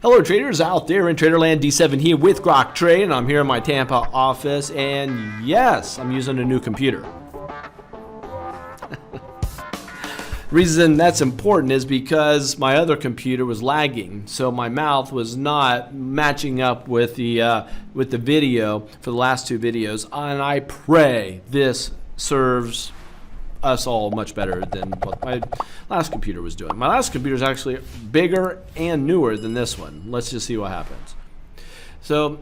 Hello traders out there in Traderland, D7 here with Grok Trade, and I'm here in my Tampa office, and yes, I'm using a new computer. Reason that's important is because my other computer was lagging, so my mouth was not matching up with the video for the last two videos, and I pray this serves us all much better than what my last computer was doing. My last computer is actually bigger and newer than this one. Let's just see what happens. So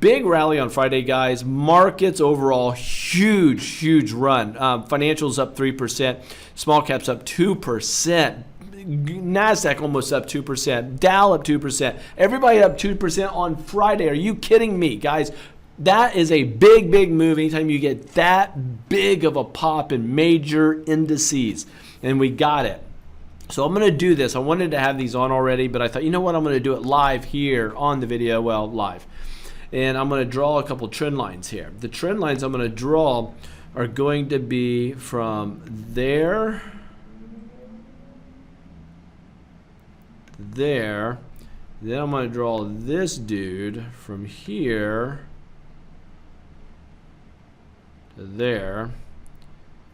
big rally on Friday, guys. Markets overall, huge run. Financials up 3%, small caps up 2%. Nasdaq almost up 2%, Dow up 2%. Everybody up 2% on Friday. Are you kidding me, guys? That is a big move anytime you get that big of a pop in major indices. And we got it. So I'm going to do this. I wanted to have these on already, but I thought, you know what? I'm going to do it live here on the video. Well, live. And I'm going to draw a couple trend lines here. The trend lines I'm going to draw are going to be from there, there. Then I'm going to draw this dude from here to there.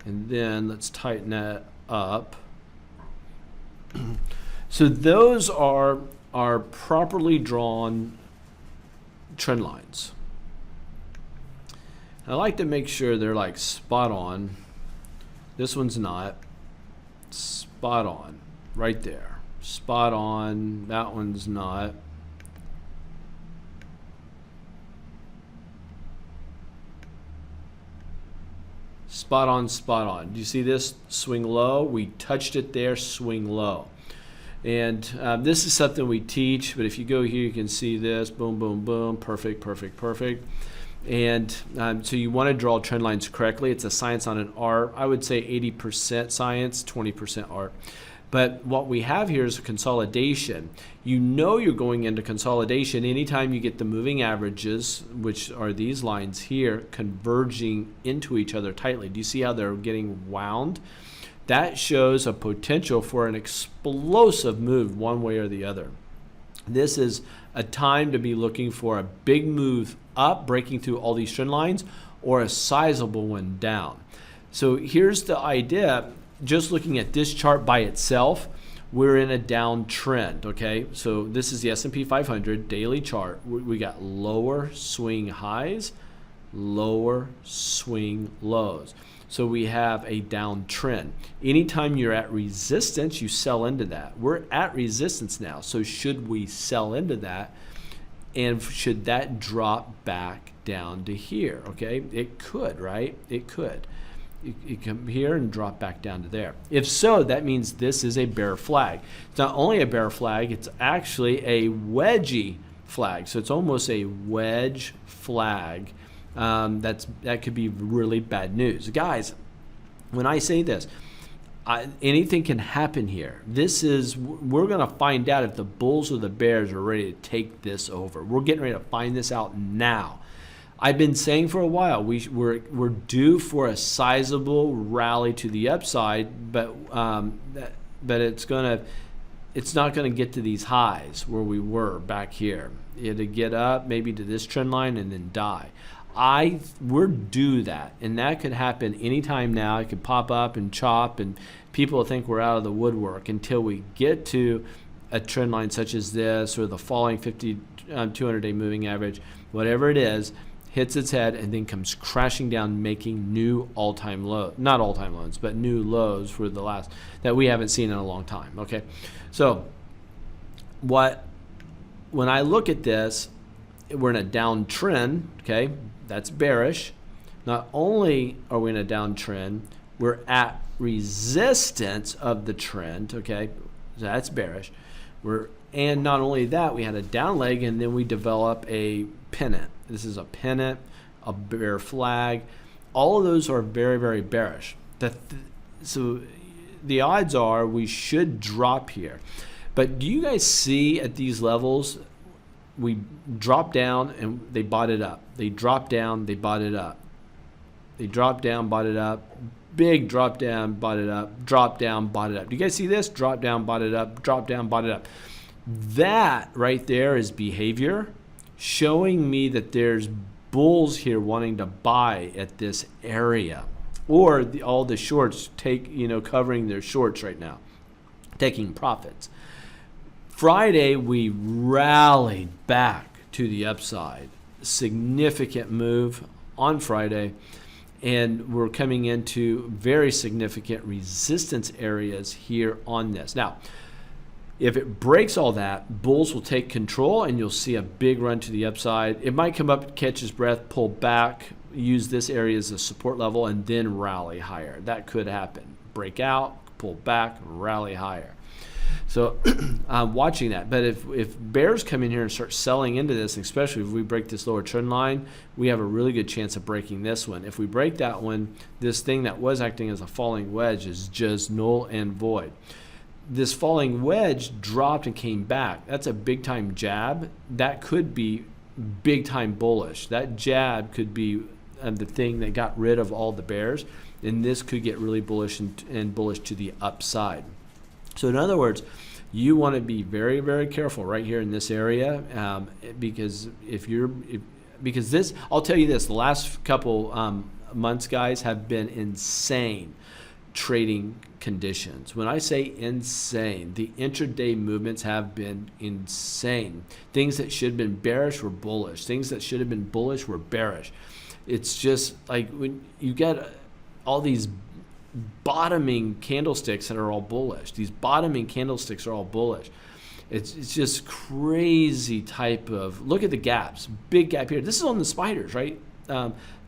And then let's tighten that up. So those are properly drawn trend lines. I like to make sure they're like spot on. This one's not. Spot on. Right there. Spot on. That one's not. Spot on, spot on. Do you see this? Swing low. We touched it there, swing low. And this is something we teach, but if you go here, you can see this. Boom, boom, boom. Perfect. And so you want to draw trend lines correctly. It's a science on an art. I would say 80% science, 20% art. But what we have here is a consolidation. You know you're going into consolidation anytime you get the moving averages, which are these lines here, converging into each other tightly. Do you see how they're getting wound? That shows a potential for an explosive move one way or the other. This is a time to be looking for a big move up, breaking through all these trend lines, or a sizable one down. So here's the idea. Just looking at this chart by itself, we're in a downtrend, okay? So this is the S&P 500 daily chart. We got lower swing highs, lower swing lows. So we have a downtrend. Anytime you're at resistance, you sell into that. We're at resistance now, so should we sell into that? And should that drop back down to here, okay? It could, right? It could. You come here and drop back down to there. If so, that means this is a bear flag. It's not only a bear flag, it's actually a wedgie flag. So it's almost a wedge flag. That could be really bad news. Guys, when I say this, anything can happen here. We're going to find out if the bulls or the bears are ready to take this over. We're getting ready to find this out now. I've been saying for a while we're due for a sizable rally to the upside, but it's not gonna get to these highs where we were back here. It'll get up maybe to this trend line and then die. We're due that, and that could happen anytime now. It could pop up and chop, and people think we're out of the woodwork until we get to a trend line such as this or the falling 200-day moving average, whatever it is, hits its head and then comes crashing down, making new all-time lows, not all-time lows, but new lows for the last that we haven't seen in a long time. Okay, so when I look at this, we're in a downtrend. Okay, that's bearish. Not only are we in a downtrend, we're at resistance of the trend. Okay, so that's bearish. And not only that, we had a down leg, and then we develop a pennant. This is a pennant, a bear flag. All of those are very bearish. So the odds are we should drop here. But do you guys see at these levels, we drop down and they bought it up. They drop down, they bought it up. They drop down, bought it up. Big drop down, bought it up. Drop down, bought it up. Do you guys see this? Drop down, bought it up. Drop down, bought it up. That right there is behavior showing me that there's bulls here wanting to buy at this area, or all the shorts covering their shorts right now, taking profits. Friday, we rallied back to the upside. Significant move on Friday, and we're coming into very significant resistance areas here on this. Now, if it breaks all that, bulls will take control and you'll see a big run to the upside. It might come up, catch its breath, pull back, use this area as a support level, and then rally higher. That could happen. Break out, pull back, rally higher. So I'm watching that. But if bears come in here and start selling into this, especially if we break this lower trend line, we have a really good chance of breaking this one. If we break that one, this thing that was acting as a falling wedge is just null and void. This falling wedge dropped and came back. That's a big time jab. That could be big time bullish. That jab could be the thing that got rid of all the bears, and this could get really bullish and bullish to the upside. So in other words, you want to be very, very careful right here in this area, because because this, I'll tell you this, the last couple months, guys, have been insane trading conditions. When I say insane, the intraday movements have been insane. Things that should have been bearish were bullish. Things that should have been bullish were bearish. It's just like when you get all these bottoming candlesticks that are all bullish. These bottoming candlesticks are all bullish. It's just crazy type of, look at the gaps. Big gap here. This is on the spiders, right?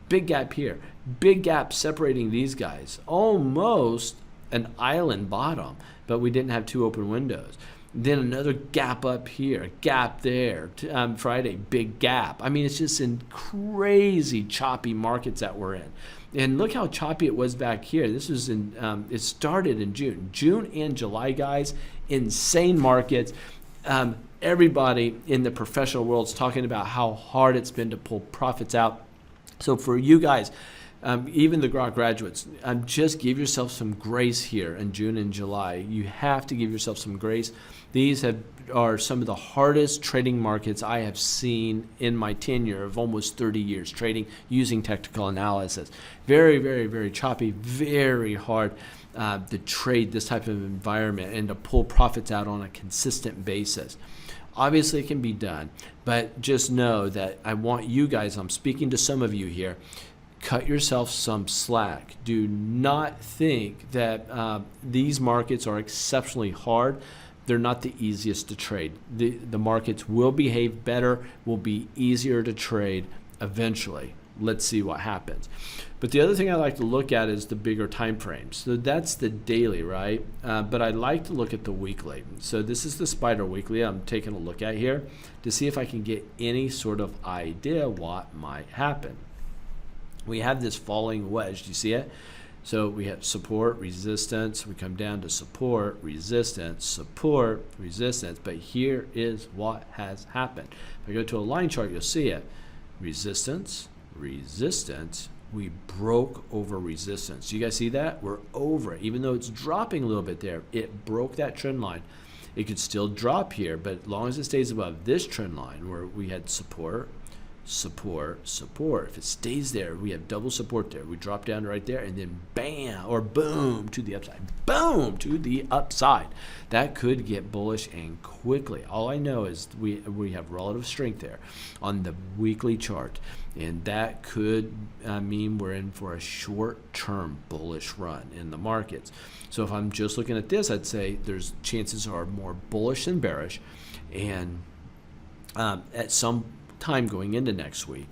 Big gap here. Big gap separating these guys. Almost an island bottom, but we didn't have two open windows. Then another gap up here, gap there. Friday, big gap. I mean, it's just in crazy choppy markets that we're in. And look how choppy it was back here. This was in, it started in June. June and July, guys, insane markets. Everybody in the professional world is talking about how hard it's been to pull profits out. So for you guys, even the Grok graduates, just give yourself some grace here in June and July. You have to give yourself some grace. These are some of the hardest trading markets I have seen in my tenure of almost 30 years trading using technical analysis. Very, very, very choppy, very hard to trade this type of environment and to pull profits out on a consistent basis. Obviously, it can be done, but just know that I want you guys, I'm speaking to some of you here, cut yourself some slack. Do not think that these markets are exceptionally hard. They're not the easiest to trade. The markets will behave better, will be easier to trade eventually. Let's see what happens. But the other thing I like to look at is the bigger time frames. So that's the daily, right? But I like to look at the weekly. So this is the spider weekly I'm taking a look at here to see if I can get any sort of idea what might happen. We have this falling wedge. Do you see it? So we have support, resistance. We come down to support, resistance, but here is what has happened. If I go to a line chart, you'll see it. Resistance, resistance. We broke over resistance. You guys see that? We're over it. Even though it's dropping a little bit there, it broke that trend line. It could still drop here, but as long as it stays above this trend line where we had support, support, support. If it stays there, we have double support there. We drop down right there and then bam or boom to the upside. Boom to the upside. That could get bullish and quickly. All I know is we have relative strength there on the weekly chart, and that could mean we're in for a short-term bullish run in the markets. So if I'm just looking at this, I'd say there's chances are more bullish than bearish, and at some time going into next week.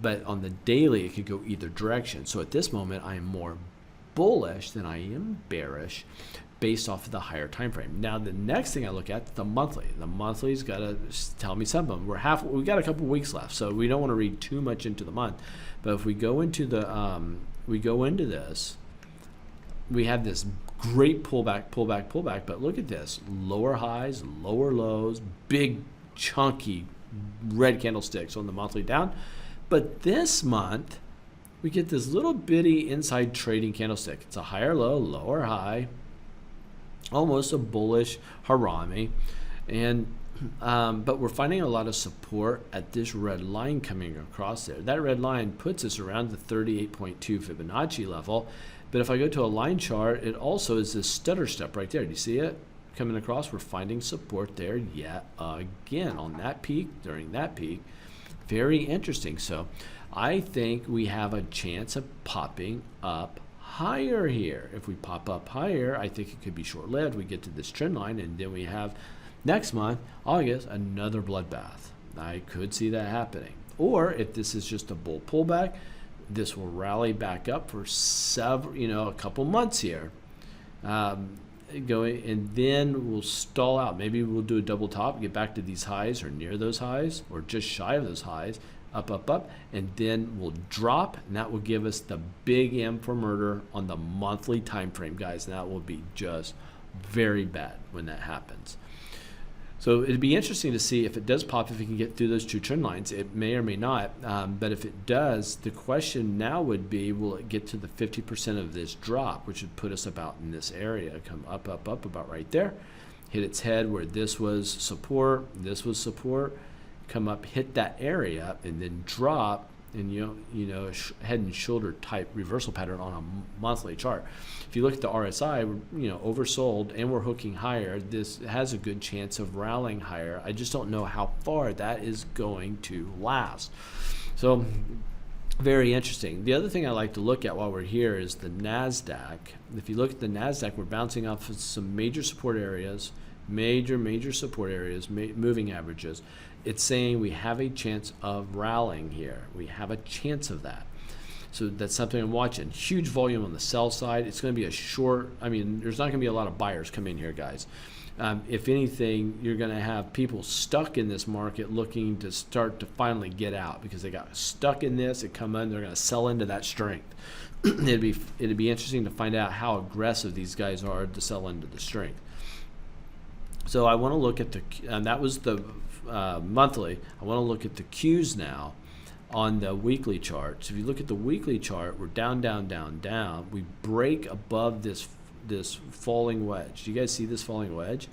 But on the daily, it could go either direction. So at this moment, I am more bullish than I am bearish based off of the higher time frame. Now, the next thing I look at, the monthly. The monthly's got to tell me something. We got a couple weeks left, so we don't want to read too much into the month. But if we go into this, we have this great pullback, pullback, pullback. But look at this: lower highs, lower lows, big chunky red candlesticks on the monthly down. But this month we get this little bitty inside trading candlestick. It's a higher low, lower high, almost a bullish harami, And but we're finding a lot of support at this red line coming across there. That red line puts us around the 38.2 Fibonacci level. But if I go to a line chart, it also is this stutter step right there. Do you see it coming across? We're finding support there yet again on that peak, during that peak. Very interesting. So I think we have a chance of popping up higher here. If we pop up higher, I think it could be short-lived. We get to this trend line, and then we have next month, August, another bloodbath. I could see that happening. Or if this is just a bull pullback, this will rally back up for several, a couple months here. Going, and then we'll stall out. Maybe we'll do a double top, get back to these highs or near those highs or just shy of those highs, up, up, up, and then we'll drop, and that will give us the big M for murder on the monthly time frame, guys. And that will be just very bad when that happens. So it'd be interesting to see if it does pop, if it can get through those two trend lines. It may or may not, but if it does, the question now would be, will it get to the 50% of this drop, which would put us about in this area, come up, up, up, about right there, hit its head where this was support, come up, hit that area, and then drop, and head and shoulder type reversal pattern on a monthly chart. If you look at the RSI, we're oversold and we're hooking higher. This has a good chance of rallying higher. I just don't know how far that is going to last. So very interesting. The other thing I like to look at while we're here is the Nasdaq. If you look at the Nasdaq, we're bouncing off of some major support areas, major support areas, moving averages. It's saying we have a chance of rallying here. We have a chance of that. So that's something I'm watching. Huge volume on the sell side. It's going to be a short, there's not going to be a lot of buyers come in here, guys. If anything, you're going to have people stuck in this market looking to start to finally get out because they got stuck in this. They come in, they're going to sell into that strength. It'd be interesting to find out how aggressive these guys are to sell into the strength. So I want to look at that was the monthly. I want to look at the Qs now on the weekly chart. So if you look at the weekly chart, we're down, down, down, down. We break above this falling wedge. Do you guys see this falling wedge?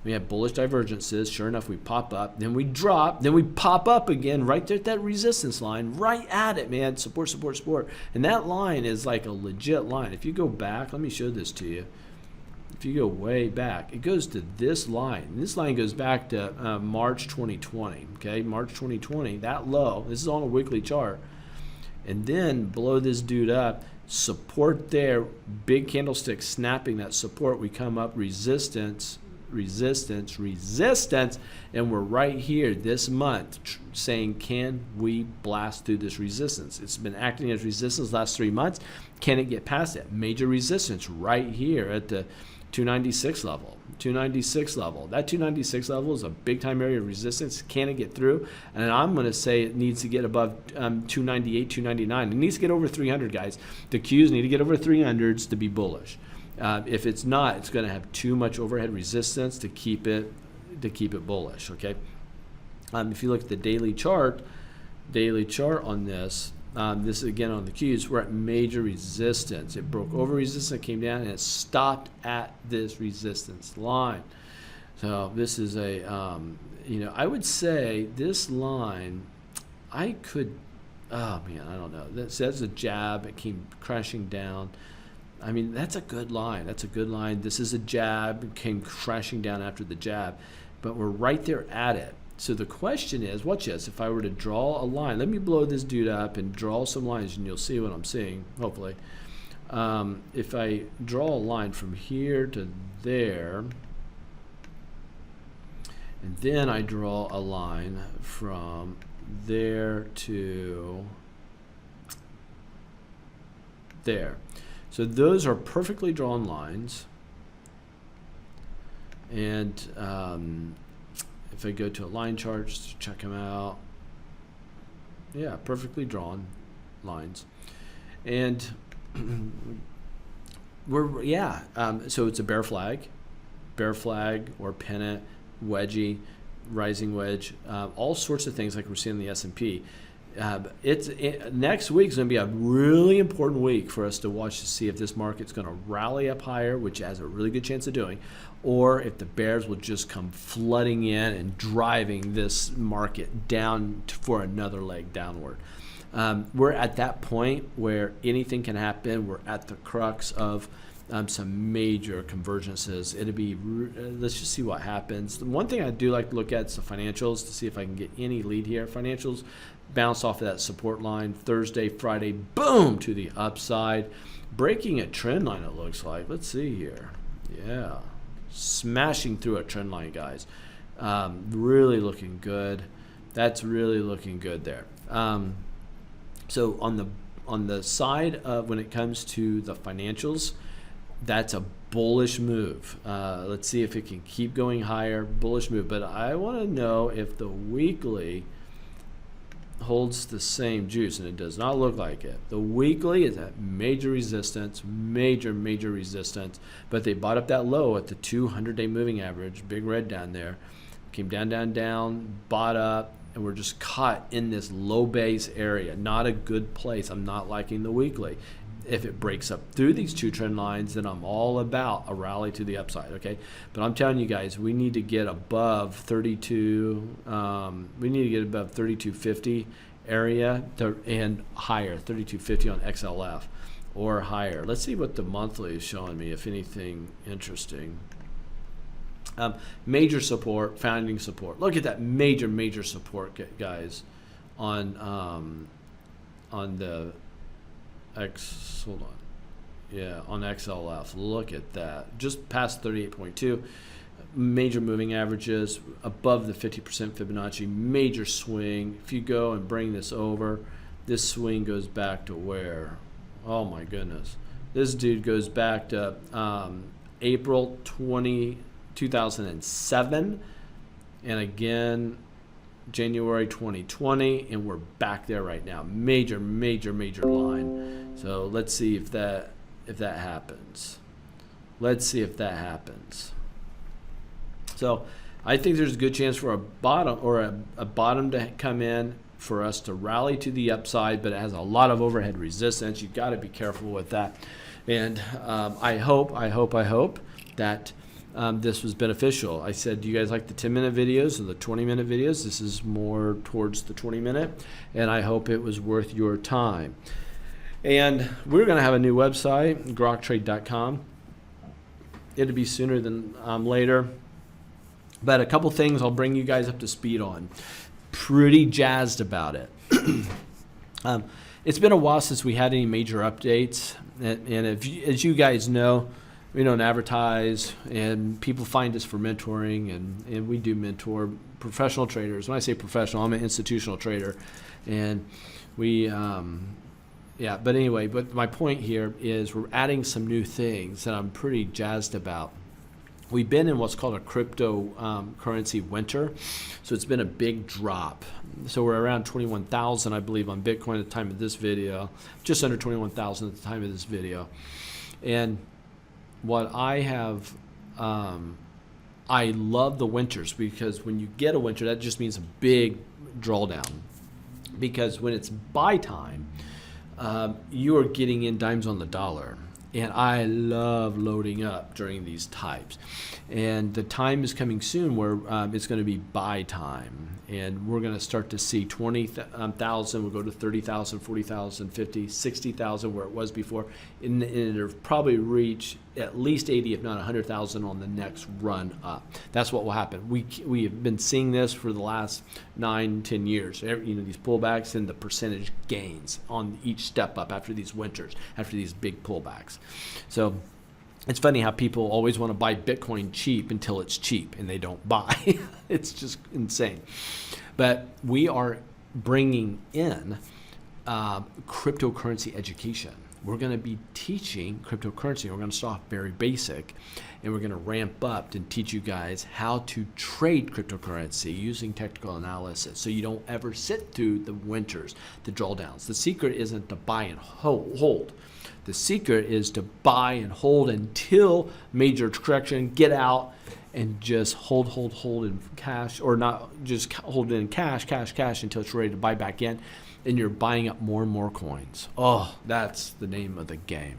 We have bullish divergences. Sure enough, we pop up, then we drop, then we pop up again right there at that resistance line, right at it, man. Support, support, support. And that line is like a legit line. If you go back, let me show this to you. If you go way back, it goes to this line. This line goes back to March 2020, okay? March 2020, that low. This is on a weekly chart. And then below this dude up, support there, big candlestick snapping that support. We come up, resistance, resistance, resistance, and we're right here this month saying, can we blast through this resistance? It's been acting as resistance the last 3 months. Can it get past it? Major resistance right here at the 296 level. 296 level. That 296 level is a big time area of resistance. Can it get through? And I'm going to say it needs to get above 298, 299. It needs to get over 300, guys. The Qs need to get over 300s to be bullish. If it's not, it's going to have too much overhead resistance to keep it bullish. Okay. If you look at the daily chart on this. This is again on the Qs, we're at major resistance. It broke over resistance, it came down, and it stopped at this resistance line. So this is a, I would say this line, I don't know. That's a jab. It came crashing down. That's a good line. That's a good line. This is a jab. It came crashing down after the jab, but we're right there at it. So the question is, watch this, if I were to draw a line, let me blow this dude up and draw some lines and you'll see what I'm seeing, hopefully. If I draw a line from here to there, and then I draw a line from there to there. So those are perfectly drawn lines. And if I go to a line chart just to check them out, yeah, perfectly drawn lines. And so it's a bear flag or pennant, wedgie, rising wedge, all sorts of things like we're seeing in the S&P. Next week is going to be a really important week for us to watch to see if this market's going to rally up higher, which has a really good chance of doing, or if the bears will just come flooding in and driving this market down for another leg downward. We're at that point where anything can happen. We're at the crux of some major convergences. It'll be, let's just see what happens. The one thing I do like to look at is the financials to see if I can get any lead here. Financials bounce off of that support line Thursday, Friday, boom, to the upside. Breaking a trend line, it looks like. Let's see here. Yeah, smashing through a trend line, guys. Really looking good. That's really looking good there. So on the side of when it comes to the financials, that's a bullish move. Let's see if it can keep going higher. Bullish move. But I want to know if the weekly holds the same juice, and it does not look like it. The weekly is at major resistance, major resistance, but they bought up that low at the 200-day moving average, big red down there, came down, bought up, and we're just caught in this low base area. Not a good place. I'm not liking the weekly. If it breaks up through these two trend lines, then I'm all about a rally to the upside, okay? But I'm telling you guys, we need to get above 32. We need to get above 3250 area and higher, 3250 on XLF or higher. Let's see what the monthly is showing me, if anything interesting. Major support, founding support. Look at that major support, guys, on the hold on. Yeah, on XLF. Look at that. Just past 38.2. Major moving averages above the 50% Fibonacci. Major swing. If you go and bring this over, this swing goes back to where? Oh my goodness. This dude goes back to April 2007, and again January 2020, and we're back there right now. Major line. So let's see if that happens. Let's see if that happens. So I think there's a good chance for a bottom or a bottom to come in for us to rally to the upside, but it has a lot of overhead resistance. You've got to be careful with that. And I hope that this was beneficial. I said, do you guys like the 10-minute videos or the 20-minute videos? This is more towards the 20-minute, and I hope it was worth your time. And we're going to have a new website, GrokTrade.com. It'll be sooner than later. But a couple things I'll bring you guys up to speed on. Pretty jazzed about it. It's been a while since we had any major updates. And as you guys know, we don't advertise, and people find us for mentoring, and we do mentor professional traders. When I say professional, I'm an institutional trader. And we... but anyway, but my point here is we're adding some new things that I'm pretty jazzed about. We've been in what's called a cryptocurrency winter, so it's been a big drop. So we're around 21,000, I believe, on Bitcoin at the time of this video, just under 21,000 at the time of this video. And what I have, I love the winters, because when you get a winter, that just means a big drawdown. Because when it's buy time, you are getting in dimes on the dollar. And I love loading up during these types. And the time is coming soon where it's going to be buy time. And we're going to start to see 20,000, we'll go to 30,000, 40,000, 50, 60,000 where it was before. And it'll probably reach at least 80, if not 100,000 on the next run up. That's what will happen. We have been seeing this for the last 9, 10 years. These pullbacks and the percentage gains on each step up after these winters, after these big pullbacks. So it's funny how people always want to buy Bitcoin cheap until it's cheap, and they don't buy. It's just insane. But we are bringing in cryptocurrency education. We're going to be teaching cryptocurrency. We're going to start off very basic, and we're going to ramp up to teach you guys how to trade cryptocurrency using technical analysis, so you don't ever sit through the winters, the drawdowns. The secret isn't to buy and hold. The secret is to buy and hold until major correction, get out, and just hold in cash, or not just hold it in cash until it's ready to buy back in, and you're buying up more and more coins. Oh, that's the name of the game.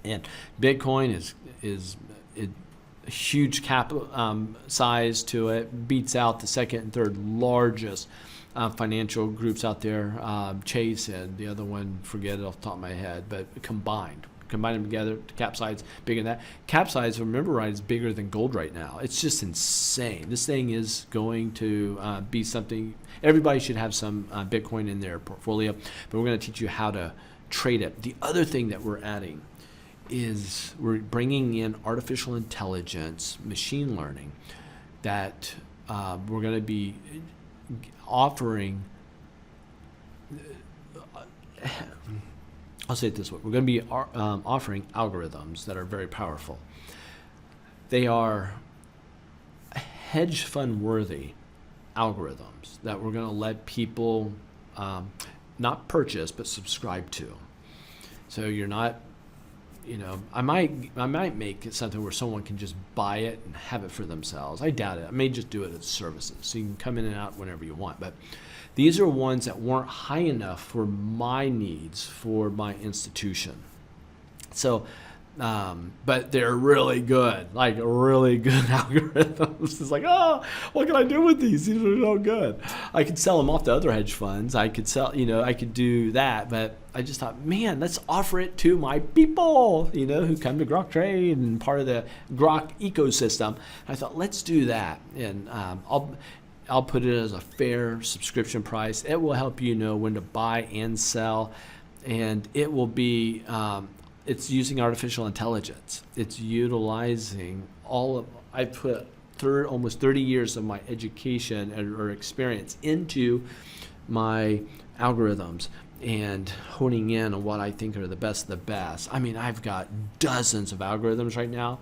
And Bitcoin is a huge cap size to it, beats out the second and third largest financial groups out there, Chase and the other one, forget it off the top of my head, but combine them together, cap size bigger than that. Cap size, remember right, is bigger than gold right now. It's just insane. This thing is going to be something. Everybody should have some Bitcoin in their portfolio, but we're going to teach you how to trade it. The other thing that we're adding is we're bringing in artificial intelligence, machine learning, that we're going to be offering. I'll say it this way. We're going to be offering algorithms that are very powerful. They are hedge fund worthy algorithms that we're going to let people not purchase but subscribe to. So you're not, I might make it something where someone can just buy it and have it for themselves. I doubt it. I may just do it as services, so you can come in and out whenever you want. But these are ones that weren't high enough for my needs for my institution. So, but they're really good, like really good algorithms. It's like, oh, what can I do with these? These are so good. I could sell them off to other hedge funds. I could sell, I could do that. But I just thought, man, let's offer it to my people, who come to Grok Trade and part of the Grok ecosystem. I thought, let's do that. And I'll put it as a fair subscription price. It will help you know when to buy and sell, and it will be, it's using artificial intelligence. It's utilizing I put almost 30 years of my education or experience into my algorithms and honing in on what I think are the best of the best. I mean, I've got dozens of algorithms right now.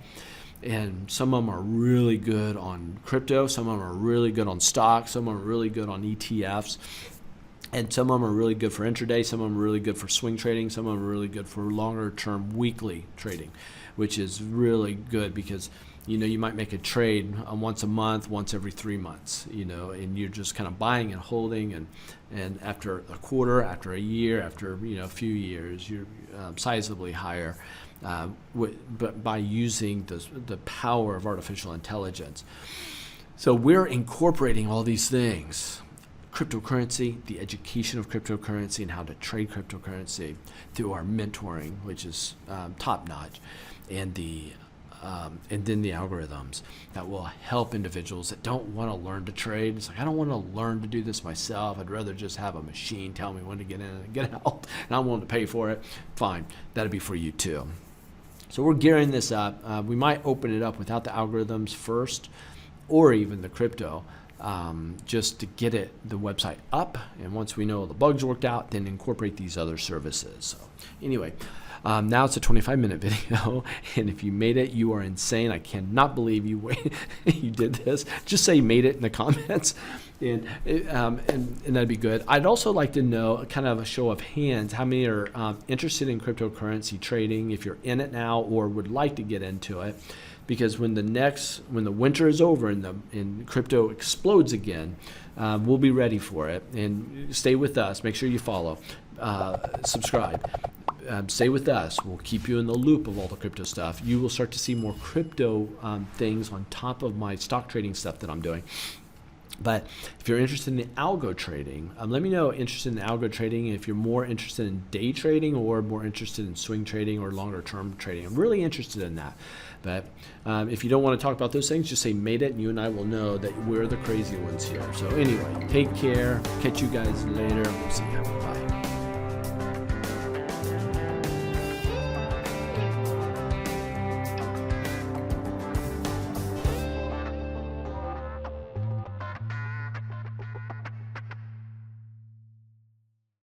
And some of them are really good on crypto. Some of them are really good on stocks. Some of them are really good on ETFs. And some of them are really good for intraday. Some of them are really good for swing trading. Some of them are really good for longer term weekly trading, which is really good because, you might make a trade once a month, once every 3 months, and you're just kind of buying and holding. And after a quarter, after a year, after, a few years, you're sizably higher. But by using the power of artificial intelligence. So we're incorporating all these things, cryptocurrency, the education of cryptocurrency and how to trade cryptocurrency through our mentoring, which is top notch, and then the algorithms that will help individuals that don't want to learn to trade. It's like, I don't want to learn to do this myself. I'd rather just have a machine tell me when to get in and get out, and I'm willing to pay for it. Fine, that'll be for you too. So we're gearing this up. We might open it up without the algorithms first, or even the crypto, just to get the website up. And once we know the bugs worked out, then incorporate these other services. So anyway, now it's a 25-minute video, and if you made it, you are insane. I cannot believe you did this. Just say you made it in the comments, and that'd be good. I'd also like to know, kind of a show of hands, how many are interested in cryptocurrency trading, if you're in it now or would like to get into it. Because when the winter is over and crypto explodes again, we'll be ready for it. And stay with us. Make sure you follow, subscribe. Stay with us. We'll keep you in the loop of all the crypto stuff. You will start to see more crypto things on top of my stock trading stuff that I'm doing. But if you're interested in algo trading, let me know interested in algo trading. If you're more interested in day trading or more interested in swing trading or longer term trading, I'm really interested in that. But if you don't want to talk about those things, just say made it, and you and I will know that we're the crazy ones here. So anyway, take care. Catch you guys later. We'll see you.